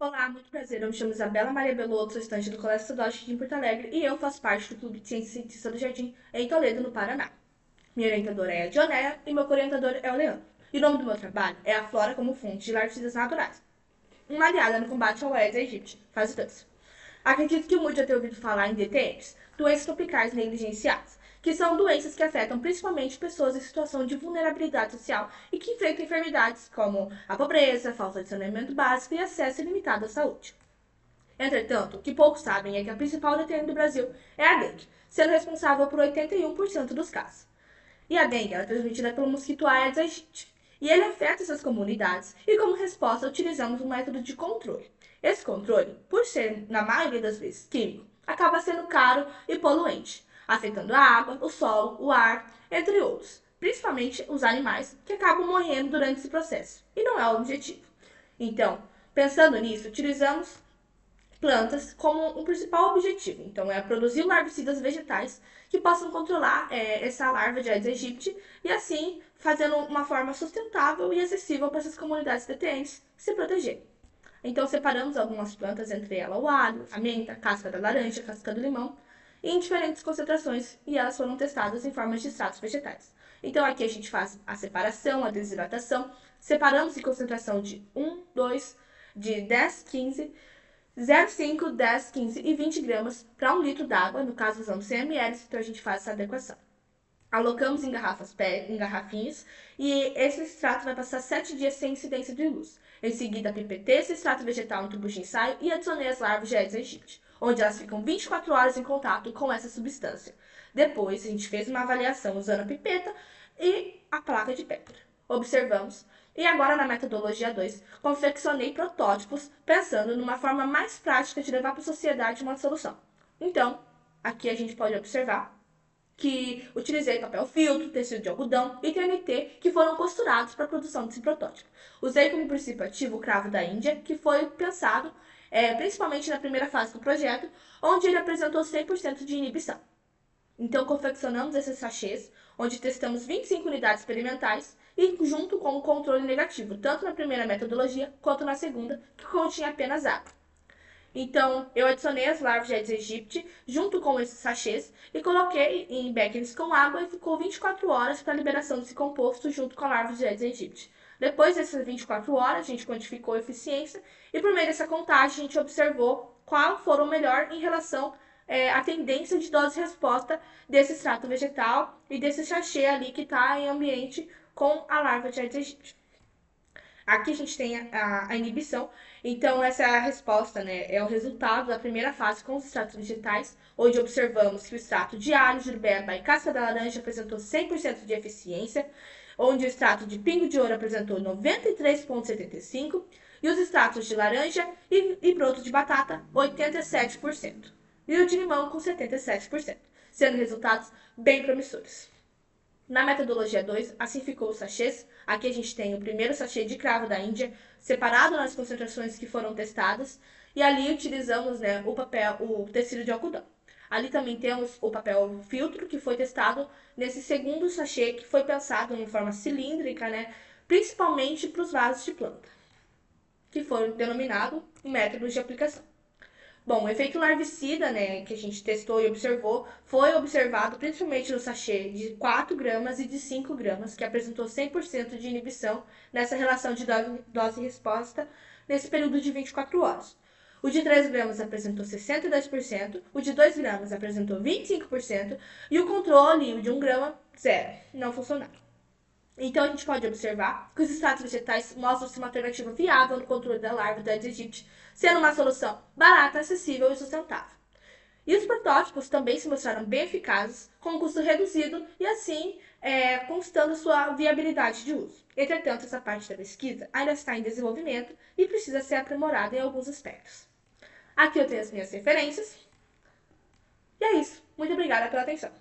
Olá, muito prazer. Eu me chamo Isabela Maria Belotto, sou estudante do Colégio Estadual de Porto Alegre e eu faço parte do Clube de Ciência e Cientista do Jardim em Toledo, no Paraná. Minha orientadora é a Dionéia e meu orientador é o Leandro. E o nome do meu trabalho é A Flora como Fonte de Larvicidas Naturais, uma aliada no combate ao Aedes aegypti, fase 2. Acredito que muitos já tenham ouvido falar em DTMs, doenças tropicais negligenciadas, que são doenças que afetam principalmente pessoas em situação de vulnerabilidade social e que enfrentam enfermidades como a pobreza, falta de saneamento básico e acesso ilimitado à saúde. Entretanto, o que poucos sabem é que a principal DTM do Brasil é a dengue, sendo responsável por 81% dos casos. E a dengue é transmitida pelo mosquito Aedes aegypti. E ele afeta essas comunidades e, como resposta, utilizamos um método de controle. Esse controle, por ser, na maioria das vezes, químico, acaba sendo caro e poluente, afetando a água, o solo, o ar, entre outros, principalmente os animais, que acabam morrendo durante esse processo. E não é o objetivo. Então, pensando nisso, utilizamos plantas como um principal objetivo. Então, é produzir larvicidas vegetais que possam controlar essa larva de Aedes aegypti e, assim, fazendo uma forma sustentável e acessível para essas comunidades DTNs se protegerem. Então, separamos algumas plantas, entre elas o alho, a menta, a casca da laranja, a casca do limão, em diferentes concentrações e elas foram testadas em formas de extratos vegetais. Então, aqui a gente faz a separação, a desidratação, separamos em concentração de 1, 2, de 10, 15 0,5, 10, 15 e 20 gramas para 1 litro d'água, no caso usando 100 ml, então a gente faz essa adequação. Alocamos em garrafas em garrafinhas e esse extrato vai passar 7 dias sem incidência de luz. Em seguida, pipetei esse extrato vegetal no tubo de ensaio e adicionei as larvas de Aedes aegypti, onde elas ficam 24 horas em contato com essa substância. Depois, a gente fez uma avaliação usando a pipeta e a placa de Petri. Observamos e agora, na metodologia 2, confeccionei protótipos pensando numa forma mais prática de levar para a sociedade uma solução. Então, aqui a gente pode observar que utilizei papel filtro, tecido de algodão e TNT que foram costurados para a produção desse protótipo. Usei como princípio ativo o cravo da Índia, que foi pensado principalmente na primeira fase do projeto, onde ele apresentou 100% de inibição. Então, confeccionamos esses sachês, onde testamos 25 unidades experimentais e junto com o controle negativo, tanto na primeira metodologia quanto na segunda, que continha apenas água. Então, eu adicionei as larvas de Aedes aegypti junto com esses sachês e coloquei em beckers com água e ficou 24 horas para a liberação desse composto junto com a larva de Aedes aegypti. Depois dessas 24 horas, a gente quantificou a eficiência e por meio dessa contagem a gente observou qual foram melhor em relação à tendência de dose-resposta desse extrato vegetal e desse sachê ali que está em ambiente com a larva de Aedes aegypti. Aqui a gente tem a inibição, então essa é a resposta, né? É o resultado da primeira fase com os extratos vegetais, onde observamos que o extrato de alho, jurubeba e casca da laranja apresentou 100% de eficiência, onde o extrato de pingo de ouro apresentou 93,75% e os extratos de laranja e broto de batata 87%, e o de limão com 77%, sendo resultados bem promissores. Na metodologia 2, assim ficou os sachês. Aqui a gente tem o primeiro sachê de cravo da Índia, separado nas concentrações que foram testadas, e ali utilizamos, né, o tecido de algodão. Ali também temos o papel filtro, que foi testado nesse segundo sachê, que foi pensado em forma cilíndrica, né, principalmente para os vasos de planta, que foi denominado métodos de aplicação. Bom, o efeito larvicida, né, que a gente testou e observou, foi observado principalmente no sachê de 4 gramas e de 5 gramas, que apresentou 100% de inibição nessa relação de dose e resposta nesse período de 24 horas. O de 3 gramas apresentou 62%, o de 2 gramas apresentou 25% e o controle, o de 1 grama, zero, não funcionaram. Então, a gente pode observar que os extratos vegetais mostram-se uma alternativa viável no controle da larva do Aedes aegypti, sendo uma solução barata, acessível e sustentável. E os protótipos também se mostraram bem eficazes, com um custo reduzido e, assim, constando sua viabilidade de uso. Entretanto, essa parte da pesquisa ainda está em desenvolvimento e precisa ser aprimorada em alguns aspectos. Aqui eu tenho as minhas referências. E é isso. Muito obrigada pela atenção.